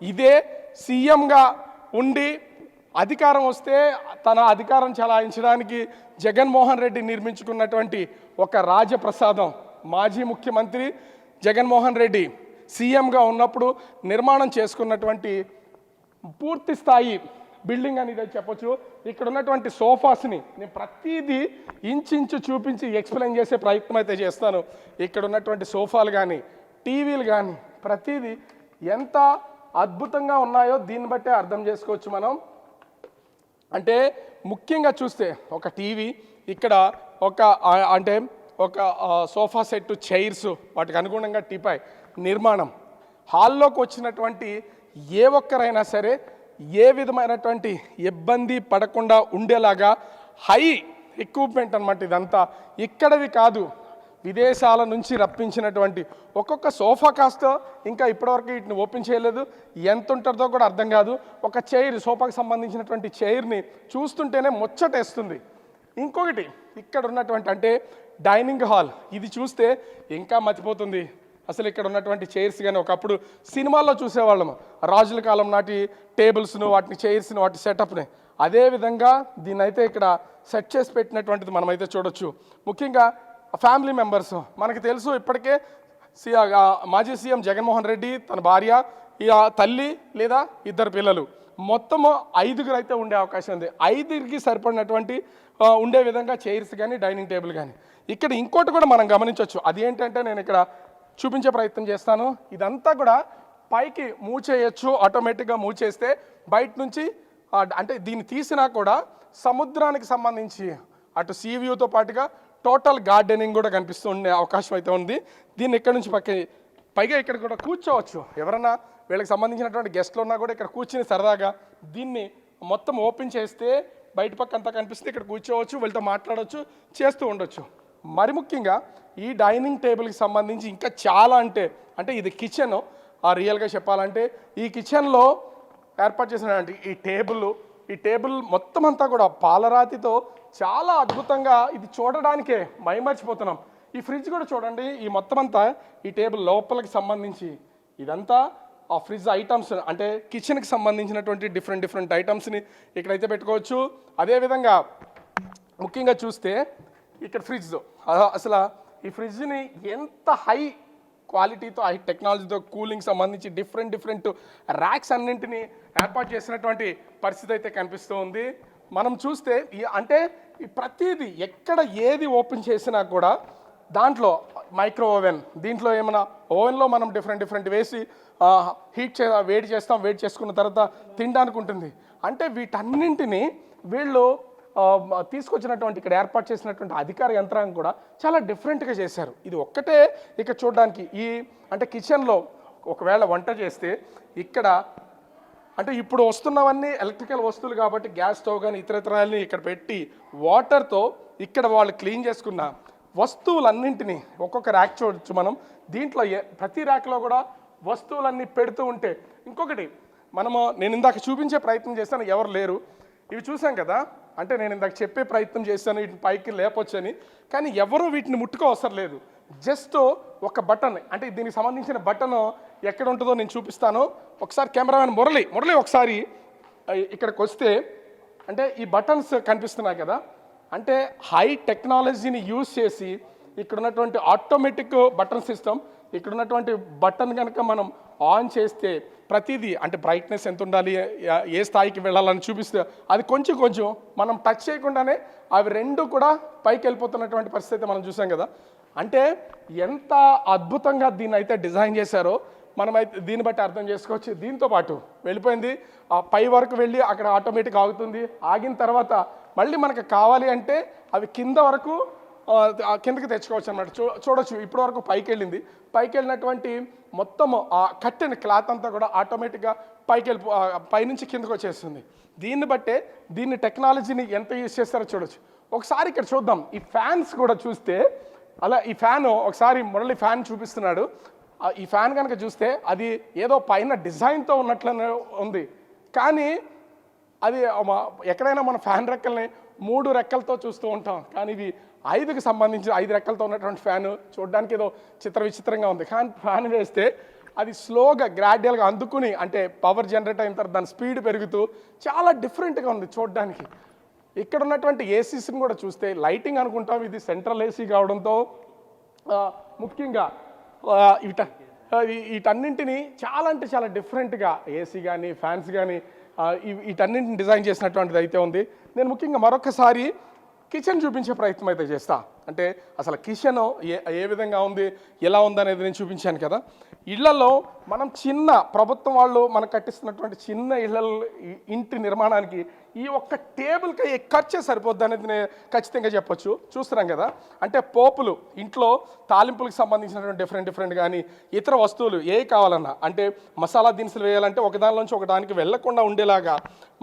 ఇదే సీఎంగా ఉండి అధికారం వస్తే తన అధికారం చలాయించడానికి జగన్మోహన్ రెడ్డి నిర్మించుకున్నటువంటి ఒక రాజప్రసాదం. మాజీ ముఖ్యమంత్రి జగన్మోహన్ రెడ్డి సీఎంగా ఉన్నప్పుడు నిర్మాణం చేసుకున్నటువంటి పూర్తి స్థాయి బిల్డింగ్ అని ఇదే చెప్పొచ్చు. ఇక్కడ ఉన్నటువంటి సోఫాస్ని నేను ప్రతిదీ ఇంచు చూపించి ఎక్స్ప్లెయిన్ చేసే ప్రయత్నం అయితే చేస్తాను. ఇక్కడ ఉన్నటువంటి సోఫాలు కానీ టీవీలు కానీ ప్రతిదీ ఎంత అద్భుతంగా ఉన్నాయో దీన్ని బట్టే అర్థం చేసుకోవచ్చు మనం. అంటే ముఖ్యంగా చూస్తే ఒక టీవీ, ఇక్కడ ఒక సోఫా సెట్, చైర్స్, వాటికి అనుగుణంగా టీపాయ్ నిర్మాణం. హాల్లోకి వచ్చినటువంటి ఏ ఒక్కరైనా సరే ఏ విధమైనటువంటి ఇబ్బంది పడకుండా ఉండేలాగా హై ఎక్విప్మెంట్ అన్నమాట ఇదంతా. ఇక్కడవి కాదు, విదేశాల నుంచి రప్పించినటువంటి ఒక్కొక్క సోఫా కాస్ట్ ఇంకా ఇప్పటివరకు వీటిని ఓపెన్ చేయలేదు, ఎంత ఉంటుందో కూడా అర్థం కాదు. ఒక చైర్, సోఫాకి సంబంధించినటువంటి చైర్ని చూస్తుంటేనే ముచ్చటేస్తుంది. ఇంకొకటి ఇక్కడ ఉన్నటువంటి అంటే డైనింగ్ హాల్, ఇది చూస్తే ఇంకా మతిపోతుంది. అసలు ఇక్కడ ఉన్నటువంటి చైర్స్ కానీ ఒకప్పుడు సినిమాల్లో చూసేవాళ్ళము, రాజుల కాలం నాటి టేబుల్స్ను, వాటిని చైర్స్ని, వాటి సెటప్ని. అదేవిధంగా దీన్ని అయితే ఇక్కడ సెట్ చేసి పెట్టినటువంటిది మనమైతే చూడొచ్చు. ముఖ్యంగా ఫ్యామిలీ మెంబర్స్ మనకు తెలుసు, ఇప్పటికే మాజీ సీఎం జగన్మోహన్ రెడ్డి, తన భార్య, తల్లి లేదా ఇద్దరు పిల్లలు, మొత్తము 5గురు అయితే ఉండే అవకాశం ఉంది. 5కి సరిపడినటువంటి ఉండే విధంగా చైర్స్ కానీ డైనింగ్ టేబుల్ కానీ. ఇక్కడ ఇంకోటి కూడా మనం గమనించవచ్చు. అది ఏంటంటే నేను ఇక్కడ చూపించే ప్రయత్నం చేస్తాను. ఇదంతా కూడా పైకి మూవ్ చేయొచ్చు, ఆటోమేటిక్గా మూవ్ చేస్తే బయట నుంచి అంటే దీన్ని తీసినా కూడా సముద్రానికి సంబంధించి అటు సీ వ్యూతో పాటుగా టోటల్ గార్డెనింగ్ కూడా కనిపిస్తూ ఉండే అవకాశం అయితే ఉంది. దీన్ని ఇక్కడ నుంచి పైగా ఇక్కడ కూడా కూర్చోవచ్చు. ఎవరన్నా వీళ్ళకి సంబంధించినటువంటి గెస్ట్లు ఉన్నా కూడా ఇక్కడ కూర్చుని సరదాగా దీన్ని మొత్తం ఓపెన్ చేస్తే బయట పక్క అంతా కనిపిస్తుంది. ఇక్కడ కూర్చోవచ్చు, వీళ్ళతో మాట్లాడవచ్చు, చేస్తూ ఉండొచ్చు. మరి ముఖ్యంగా ఈ డైనింగ్ టేబుల్కి సంబంధించి ఇంకా చాలా అంటే ఇది కిచెన్. రియల్గా చెప్పాలంటే ఈ కిచెన్లో ఏర్పాటు చేసినటువంటి ఈ టేబుల్ మొత్తం అంతా కూడా పాలరాతితో చాలా అద్భుతంగా, ఇది చూడడానికే మైమర్చిపోతున్నాం. ఈ ఫ్రిడ్జ్ కూడా చూడండి, ఈ మొత్తం అంతా ఈ టేబుల్ లోపలికి సంబంధించి ఇదంతా ఆ ఫ్రిడ్జ్ ఐటమ్స్, అంటే కిచెన్కి సంబంధించినటువంటి డిఫరెంట్ ఐటమ్స్ని ఇక్కడైతే పెట్టుకోవచ్చు. అదేవిధంగా ముఖ్యంగా చూస్తే ఇక్కడ ఫ్రిడ్జ్, అసలు ఈ ఫ్రిడ్జ్ని ఎంత హై క్వాలిటీతో, హై టెక్నాలజీతో, కూలింగ్ సంబంధించి డిఫరెంట్ ర్యాక్స్ అన్నింటినీ ఏర్పాటు చేసినటువంటి పరిస్థితి అయితే కనిపిస్తూ ఉంది. మనం చూస్తే ఈ ప్రతిదీ ఎక్కడ ఏది ఓపెన్ చేసినా కూడా దాంట్లో మైక్రో ఓవెన్, దీంట్లో ఏమైనా ఓవెన్లో మనం డిఫరెంట్ వేసి వేడి చేసుకున్న తర్వాత తినడానికి ఉంటుంది. అంటే వీటన్నింటినీ వీళ్ళు తీసుకొచ్చినటువంటి ఇక్కడ ఏర్పాటు చేసినటువంటి అధికార యంత్రాంగం కూడా చాలా డిఫరెంట్గా చేశారు. ఇది ఒక్కటే ఇక్కడ చూడడానికి అంటే కిచెన్లో ఒకవేళ వంట చేస్తే ఇక్కడ ఇప్పుడు వస్తున్నవన్నీ ఎలక్ట్రికల్ వస్తువులు కాబట్టి గ్యాస్ స్టవ్ కానీ ఇతరత్రాలని ఇక్కడ పెట్టి వాటర్తో ఇక్కడ వాళ్ళు క్లీన్ చేసుకున్న వస్తువులన్నింటినీ ఒక్కొక్క ర్యాక్ చూడొచ్చు మనం. దీంట్లో ప్రతి ర్యాక్లో కూడా వస్తువులన్నీ పెడుతూ ఉంటే ఇంకొకటి నేను ఇందాక చూపించే ప్రయత్నం చేస్తాను, ఎవరు లేరు. ఇవి చూసాం కదా, నేను ఇందాక చెప్పే ప్రయత్నం చేశాను వీటిని పైకి లేపొచ్చని, కానీ ఎవరు వీటిని ముట్టుకోవసరం లేదు. జస్ట్ ఒక బటన్, దీనికి సంబంధించిన బటన్ ఎక్కడ ఉంటుందో నేను చూపిస్తాను. ఒకసారి కెమెరామెన్ మురళి ఒకసారి ఇక్కడికి వస్తే ఈ బటన్స్ కనిపిస్తున్నాయి కదా, హై టెక్నాలజీని యూజ్ చేసి ఇక్కడ ఉన్నటువంటి ఆటోమేటిక్ బటన్ సిస్టమ్, ఇక్కడ ఉన్నటువంటి బటన్ కనుక మనం ఆన్ చేస్తే ప్రతిదీ బ్రైట్నెస్ ఎంత ఉండాలి, ఏ స్థాయికి వెళ్ళాలని చూపిస్తే అది కొంచెం మనం టచ్ చేయకుండానే అవి రెండు కూడా పైకి వెళ్ళిపోతున్నటువంటి పరిస్థితి మనం చూసాం కదా. ఎంత అద్భుతంగా దీన్ని అయితే డిజైన్ చేశారో మనమైతే దీన్ని బట్టి అర్థం చేసుకోవచ్చు. దీంతో పాటు వెళ్ళిపోయింది పై వరకు వెళ్ళి అక్కడ ఆటోమేటిక్ ఆగుతుంది. ఆగిన తర్వాత మళ్ళీ మనకు కావాలి అవి కింద వరకు కిందకి తెచ్చుకోవచ్చు అన్నమాట. చూడొచ్చు ఇప్పటి వరకు పైకి వెళ్ళినటువంటి మొత్తం ఆ కట్టిన క్లాత్ అంతా కూడా ఆటోమేటిక్గా పైనుంచి కిందకు వచ్చేస్తుంది. దీన్ని బట్టే దీన్ని టెక్నాలజీని ఎంత యూజ్ చేస్తారో చూడొచ్చు. ఒకసారి ఇక్కడ చూద్దాం. ఈ ఫ్యాన్స్ కూడా చూస్తే ఈ ఫ్యాన్ ఒకసారి మురళి ఫ్యాన్ చూపిస్తున్నాడు. ఈ ఫ్యాన్ కనుక చూస్తే అది ఏదో పైన డిజైన్తో ఉన్నట్లనే ఉంది, కానీ అది ఎక్కడైనా మన ఫ్యాన్ రెక్కల్ని 3 రెక్కలతో చూస్తూ ఉంటాం, కానీ ఇవి 5కి సంబంధించి 5 రెక్కలతో ఉన్నటువంటి ఫ్యాన్ చూడడానికి ఏదో విచిత్రంగా ఉంది. కానీ ఫ్యాన్ వేస్తే అది స్లోగా గ్రాడ్యువల్గా అందుకుని అంటే పవర్ జనరేట్ అయిన తర్వాత దాని స్పీడ్ పెరుగుతూ చాలా డిఫరెంట్గా ఉంది చూడడానికి. ఇక్కడ ఉన్నటువంటి ఏసీస్ని కూడా చూస్తే లైటింగ్ అనుకుంటాం, ఇది సెంట్రల్ ఏసీ కావడంతో ముఖ్యంగా వీటన్నింటినీ చాలా అంటే చాలా డిఫరెంట్గా ఏసీ కానీ ఫ్యాన్స్ కానీ వీటన్నింటిని డిజైన్ చేసినటువంటిది అయితే ఉంది. నేను ముఖ్యంగా మరొకసారి కిచెన్ చూపించే ప్రయత్నం అయితే చేస్తా. అంటే అసలు కిచెన్ ఏ విధంగా ఉంది, ఎలా ఉందనేది నేను చూపించాను కదా. ఇళ్లలో మనం చిన్న ప్రభుత్వం వాళ్ళు మనకు కట్టిస్తున్నటువంటి చిన్న ఇంటి నిర్మాణానికి ఈ ఒక్క టేబుల్కి ఖర్చే సరిపోద్ది అనేది నేను ఖచ్చితంగా చెప్పొచ్చు. చూస్తున్నాం కదా, అంటే పోపులు ఇంట్లో తాలింపులకు సంబంధించినటువంటి డిఫరెంట్ కానీ ఇతర వస్తువులు ఏ కావాలన్నా అంటే మసాలా దినుసులు వేయాలంటే ఒకదానిలోంచి ఒకదానికి వెళ్లకుండా ఉండేలాగా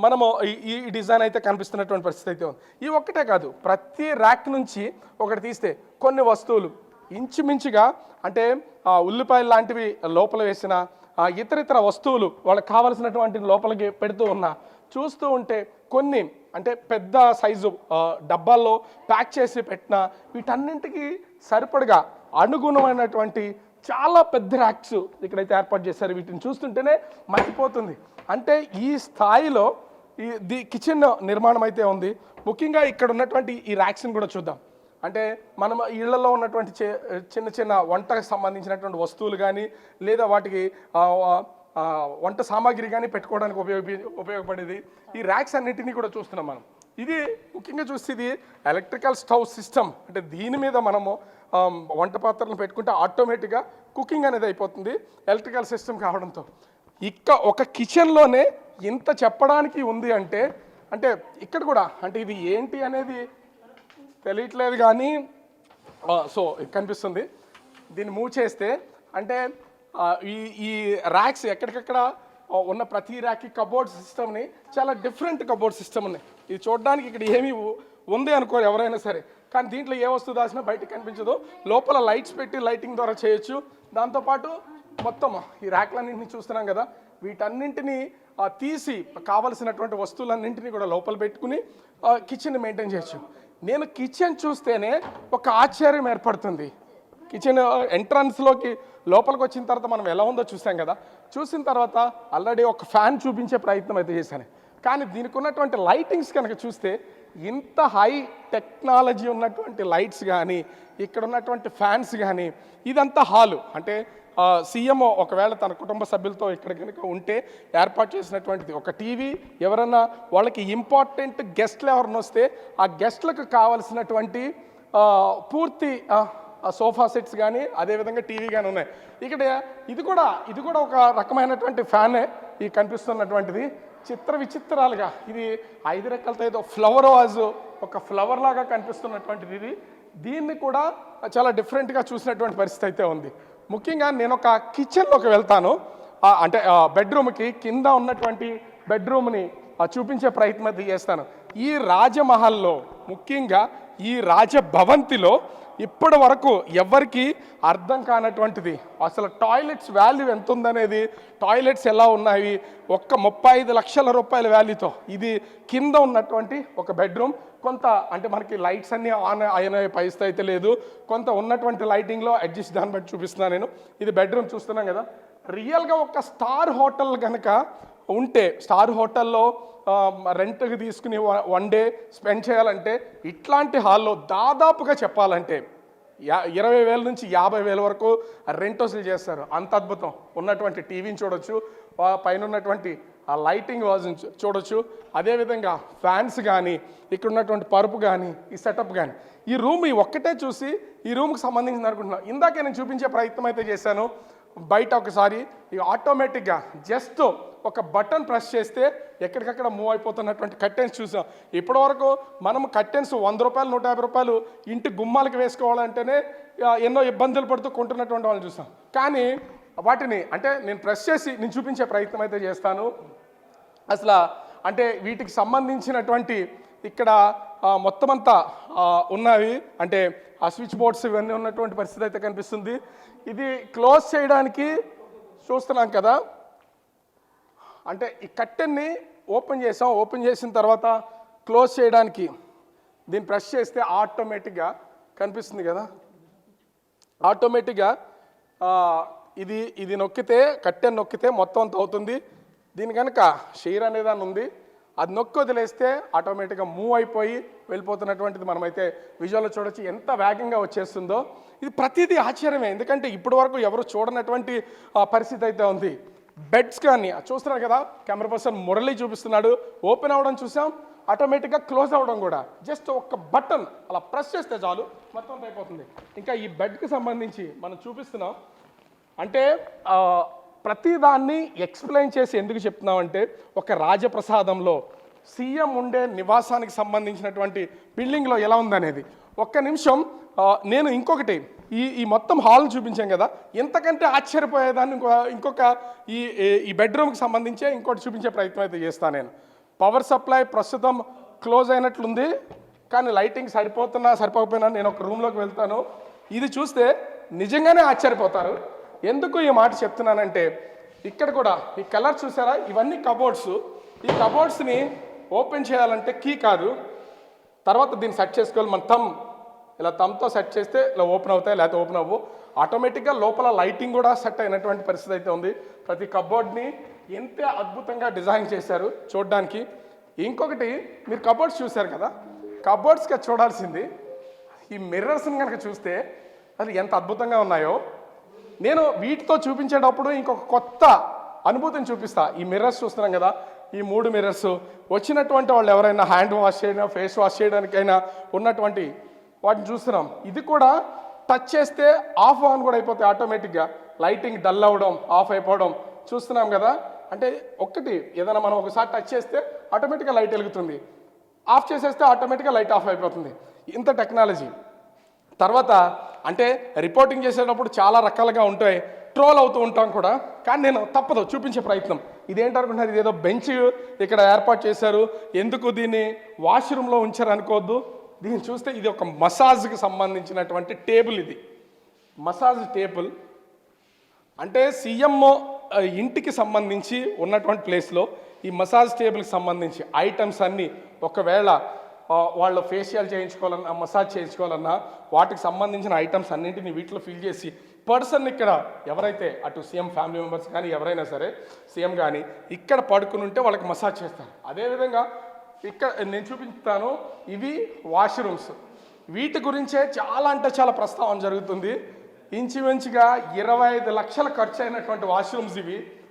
మనము ఈ డిజైన్ అయితే కనిపిస్తున్నటువంటి పరిస్థితి అయితే ఉంది. ఈ ఒక్కటే కాదు, ప్రతి ర్యాక్ నుంచి ఒకటి తీస్తే కొన్ని వస్తువులు ఇంచుమించుగా అంటే ఉల్లిపాయలు లాంటివి లోపల వేసిన ఇతర వస్తువులు వాళ్ళకి కావలసినటువంటి లోపలికి పెడుతూ ఉన్నా చూస్తూ ఉంటే కొన్ని అంటే పెద్ద సైజు డబ్బాల్లో ప్యాక్ చేసి పెట్టిన వీటన్నింటికి సరిపడగా అనుగుణమైనటువంటి చాలా పెద్ద ర్యాక్స్ ఇక్కడైతే ఏర్పాటు చేశారు. వీటిని చూస్తుంటేనే మర్చిపోతుంది. అంటే ఈ స్థాయిలో ఈ కిచెన్ నిర్మాణం అయితే ఉంది. ముఖ్యంగా ఇక్కడ ఉన్నటువంటి ఈ ర్యాక్స్ని కూడా చూద్దాం. అంటే మనం ఇళ్లలో ఉన్నటువంటి చిన్న వంటకు సంబంధించినటువంటి వస్తువులు కానీ లేదా వాటికి వంట సామాగ్రి కానీ పెట్టుకోవడానికి ఉపయోగపడేది ఈ ర్యాక్స్ అన్నింటినీ కూడా చూస్తున్నాం మనం. ఇది ముఖ్యంగా చూస్తే ఇది ఎలక్ట్రికల్ స్టవ్ సిస్టమ్. అంటే దీని మీద మనము వంట పాత్రలను పెట్టుకుంటే ఆటోమేటిక్గా కుకింగ్ అనేది అయిపోతుంది ఎలక్ట్రికల్ సిస్టమ్ కావడంతో. ఒక కిచెన్లోనే ఇంత చెప్పడానికి ఉంది అంటే ఇక్కడ కూడా అంటే ఇది ఏంటి అనేది తెలియట్లేదు కానీ సో కనిపిస్తుంది. దీన్ని మూవ్ చేస్తే అంటే ఈ ర్యాక్స్ ఎక్కడికక్కడ ఉన్న ప్రతి ర్యాక్కి కబోర్డ్ సిస్టమ్ని చాలా డిఫరెంట్ కబోర్డ్ సిస్టమ్ ఉన్నాయి. ఇది చూడడానికి ఇక్కడ ఏమీ ఉంది అనుకోరు ఎవరైనా సరే, కానీ దీంట్లో ఏ వస్తువు దాచినా బయటకు కనిపించదు. లోపల లైట్స్ పెట్టి లైటింగ్ ద్వారా చేయొచ్చు. దాంతోపాటు మొత్తం ఈ ర్యాక్లన్నింటినీ చూస్తున్నాం కదా, వీటన్నింటినీ తీసి కావలసినటువంటి వస్తువులన్నింటినీ కూడా లోపల పెట్టుకుని కిచెన్ మెయింటైన్ చేయొచ్చు. నేను కిచెన్ చూస్తేనే ఒక ఆశ్చర్యం ఏర్పడుతుంది. కిచెన్ ఎంట్రన్స్లోకి లోపలికి వచ్చిన తర్వాత మనం ఎలా ఉందో చూసాం కదా, చూసిన తర్వాత ఆల్రెడీ ఒక ఫ్యాన్ చూపించే ప్రయత్నం అయితే చేశాను. కానీ దీనికి ఉన్నటువంటి లైటింగ్స్ కనుక చూస్తే ఇంత హై టెక్నాలజీ ఉన్నటువంటి లైట్స్ కానీ ఇక్కడ ఉన్నటువంటి ఫ్యాన్స్ కానీ ఇదంతా హాలు అంటే సీఎం ఒకవేళ తన కుటుంబ సభ్యులతో ఇక్కడ కనుక ఉంటే ఏర్పాటు చేసినటువంటిది ఒక టీవీ. ఎవరన్నా వాళ్ళకి ఇంపార్టెంట్ గెస్ట్లు ఎవరైనా వస్తే ఆ గెస్ట్లకు కావాల్సినటువంటి పూర్తి సోఫా సెట్స్ కానీ అదేవిధంగా టీవీ కానీ ఉన్నాయి ఇక్కడ. ఇది కూడా ఒక రకమైనటువంటి ఫ్యానే ఈ కనిపిస్తున్నటువంటిది. విచిత్రాలుగా ఇది 5 రెక్కలతో ఏదో ఫ్లవర్ వాజు ఒక ఫ్లవర్ లాగా కనిపిస్తున్నటువంటిది. ఇది దీన్ని కూడా చాలా డిఫరెంట్గా చూసినటువంటి పరిస్థితి అయితే ఉంది. ముఖ్యంగా నేను ఒక కిచెన్లోకి వెళ్తాను. అంటే బెడ్రూమ్కి కింద ఉన్నటువంటి బెడ్రూమ్ని చూపించే ప్రయత్నం అయితే చేస్తాను. ఈ రాజమహల్లో ముఖ్యంగా ఈ రాజభవంతిలో ఇప్పటి వరకు ఎవరికి అర్థం కానటువంటిది అసలు టాయిలెట్స్ వాల్యూ ఎంత ఉందనేది, టాయిలెట్స్ ఎలా ఉన్నాయి, 35 లక్షల రూపాయల వాల్యూతో ఇది కింద ఉన్నటువంటి ఒక బెడ్రూమ్. కొంత అంటే మనకి లైట్స్ అన్నీ ఆన్ అయిన పరిస్థితి అయితే లేదు, కొంత ఉన్నటువంటి లైటింగ్లో అడ్జస్ట్ దాన్ని బట్టి చూపిస్తున్నాను నేను. ఇది బెడ్రూమ్ చూస్తున్నాం కదా, రియల్గా ఒక స్టార్ హోటల్ కనుక ఉంటే స్టార్ హోటల్లో రెంట్కి తీసుకుని 1 డే స్పెండ్ చేయాలంటే ఇట్లాంటి హాల్లో దాదాపుగా చెప్పాలంటే 20,000 నుంచి 50,000 వరకు రెంట్ వసూలు చేస్తారు. అంత అద్భుతం ఉన్నటువంటి టీవీని చూడొచ్చు, పైన ఉన్నటువంటి ఆ లైటింగ్ వాజ్ని చూడొచ్చు, అదేవిధంగా ఫ్యాన్స్ కానీ ఇక్కడ ఉన్నటువంటి పరుపు కానీ ఈ సెటప్ కానీ ఈ రూమ్ ఒక్కటే చూసి ఈ రూమ్కి సంబంధించింది అనుకుంటున్నాను. ఇందాకే నేను చూపించే ప్రయత్నం అయితే చేశాను. బయట ఒకసారి ఈ ఆటోమేటిక్గా జస్ట్ ఒక బటన్ ప్రెస్ చేస్తే ఎక్కడికక్కడ మూవ్ అయిపోతున్నటువంటి కర్టెన్స్ చూసాం. ఇప్పటివరకు మనం కర్టెన్స్ 100 రూపాయలు 150 రూపాయలు ఇంటి గుమ్మాలకు వేసుకోవాలంటేనే ఎన్నో ఇబ్బందులు పడుతూ కొంటున్నటువంటి వాళ్ళని చూసాం. కానీ వాటిని అంటే నేను ప్రెస్ చేసి నేను చూపించే ప్రయత్నం అయితే చేస్తాను. అసలు అంటే వీటికి సంబంధించినటువంటి ఇక్కడ మొత్తం అంతా ఉన్నవి అంటే ఆ స్విచ్ బోర్డ్స్ ఇవన్నీ ఉన్నటువంటి పరిస్థితి అయితే కనిపిస్తుంది. ఇది క్లోజ్ చేయడానికి చూస్తున్నాం కదా, అంటే ఈ కర్టెన్ని ఓపెన్ చేసాం, ఓపెన్ చేసిన తర్వాత క్లోజ్ చేయడానికి దీన్ని ప్రెస్ చేస్తే ఆటోమేటిక్గా కనిపిస్తుంది కదా, ఆటోమేటిక్గా ఇది ఇది నొక్కితే కట్టె నొక్కితే మొత్తం అంత అవుతుంది. దీని కనుక షేర్ అనేదాన్ని ఉంది, అది నొక్కి వదిలేస్తే ఆటోమేటిక్గా మూవ్ అయిపోయి వెళ్ళిపోతున్నటువంటిది మనమైతే విజువల్లో చూడొచ్చు. ఎంత వేగంగా వచ్చేస్తుందో ఇది ప్రతిదీ ఆశ్చర్యమే, ఎందుకంటే ఇప్పటి వరకు ఎవరు చూడనటువంటి పరిస్థితి అయితే ఉంది. బెడ్స్ కానీ చూస్తున్నారు కదా, కెమెరా పర్సన్ మురళి చూపిస్తున్నాడు. ఓపెన్ అవ్వడం చూసాం, ఆటోమేటిక్గా క్లోజ్ అవ్వడం కూడా జస్ట్ ఒక్క బటన్ అలా ప్రెస్ చేస్తే చాలు మొత్తం అయిపోతుంది. ఇంకా ఈ బెడ్కి సంబంధించి మనం చూపిస్తున్నాం. అంటే ప్రతిదాన్ని ఎక్స్ప్లెయిన్ చేసి ఎందుకు చెప్తున్నామంటే, ఒక రాజప్రసాదంలో సీఎం ఉండే నివాసానికి సంబంధించినటువంటి బిల్డింగ్లో ఎలా ఉందనేది. ఒక్క నిమిషం నేను ఇంకొకటి ఈ మొత్తం హాల్ చూపించాం కదా, ఇంతకంటే ఆశ్చర్యపోయేదాన్ని ఇంకొక ఈ బెడ్రూమ్కి సంబంధించే ఇంకోటి చూపించే ప్రయత్నం అయితే చేస్తాను నేను. పవర్ సప్లై ప్రస్తుతం క్లోజ్ అయినట్లుంది, కానీ లైటింగ్ సరిపోకపోయినా నేను ఒక రూమ్లోకి వెళ్తాను. ఇది చూస్తే నిజంగానే ఆశ్చర్యపోతారు. ఎందుకు ఈ మాట చెప్తున్నానంటే, ఇక్కడ కూడా ఈ కలర్ చూసారా, ఇవన్నీ కబోర్డ్స్. ఈ కబోర్డ్స్ని ఓపెన్ చేయాలంటే కీ కాదు, తర్వాత దీన్ని సెట్ చేసుకోవాలి. మన ఇలా థమ్తో సెట్ చేస్తే ఇలా ఓపెన్ అవుతాయి, లేకపోతే ఓపెన్ అవ్వు. ఆటోమేటిక్గా లోపల లైటింగ్ కూడా సెట్ అయినటువంటి పరిస్థితి అయితే ఉంది. ప్రతి కబోర్డ్ని ఎంత అద్భుతంగా డిజైన్ చేశారు చూడడానికి. ఇంకొకటి, మీరు కబోర్డ్స్ చూశారు కదా, కబోర్డ్స్గా చూడాల్సింది ఈ మిర్రర్స్ని కనుక చూస్తే అది ఎంత అద్భుతంగా ఉన్నాయో. నేను వీటితో చూపించేటప్పుడు ఇంకొక కొత్త అనుభూతిని చూపిస్తా. ఈ మిర్రర్స్ చూస్తున్నాం కదా, ఈ 3 మిర్రర్స్ వచ్చినటువంటి వాళ్ళు ఎవరైనా హ్యాండ్ వాష్ చేయడం, ఫేస్ వాష్ చేయడానికైనా ఉన్నటువంటి వాటిని చూస్తున్నాం. ఇది కూడా టచ్ చేస్తే ఆఫ్ ఆన్ కూడా అయిపోతాయి ఆటోమేటిక్గా. లైటింగ్ డల్ అవ్వడం, ఆఫ్ అయిపోవడం చూస్తున్నాం కదా. అంటే ఒక్కటి ఏదైనా మనం ఒకసారి టచ్ చేస్తే ఆటోమేటిక్గా లైట్ వెలుగుతుంది, ఆఫ్ చేసేస్తే ఆటోమేటిక్గా లైట్ ఆఫ్ అయిపోతుంది. ఇంత టెక్నాలజీ. తర్వాత అంటే రిపోర్టింగ్ చేసేటప్పుడు చాలా రకాలుగా ఉంటాయి, ట్రోల్ అవుతూ ఉంటాం కూడా, కానీ నేను తప్పదు చూపించే ప్రయత్నం. ఇదేంటనుకుంటున్నారు, ఇదేదో బెంచ్ ఇక్కడ ఏర్పాటు చేశారు, ఎందుకు దీన్ని వాష్రూమ్లో ఉంచారు అనుకోవద్దు. దీన్ని చూస్తే ఇది ఒక మసాజ్కి సంబంధించినటువంటి టేబుల్. ఇది మసాజ్ టేబుల్. అంటే సీఎం ఇంటికి సంబంధించి ఉన్నటువంటి ప్లేస్లో ఈ మసాజ్ టేబుల్కి సంబంధించి ఐటమ్స్ అన్నీ, ఒకవేళ వాళ్ళు ఫేషియల్ చేయించుకోవాలన్నా, మసాజ్ చేయించుకోవాలన్నా, వాటికి సంబంధించిన ఐటమ్స్ అన్నింటినీ వీటిలో ఫిల్ చేసి పర్సన్ ఇక్కడ ఎవరైతే అటు సీఎం ఫ్యామిలీ మెంబర్స్ కానీ ఎవరైనా సరే సీఎం కానీ ఇక్కడ పడుకుని ఉంటే వాళ్ళకి మసాజ్ చేస్తారు. అదేవిధంగా ఇక్కడ నేను చూపిస్తాను, ఇవి వాష్రూమ్స్. వీటి గురించే చాలా అంటే చాలా ప్రస్తావన జరుగుతుంది. ఇంచుమించుగా 25 లక్షల ఖర్చు అయినటువంటి వాష్రూమ్స్ ఇవి.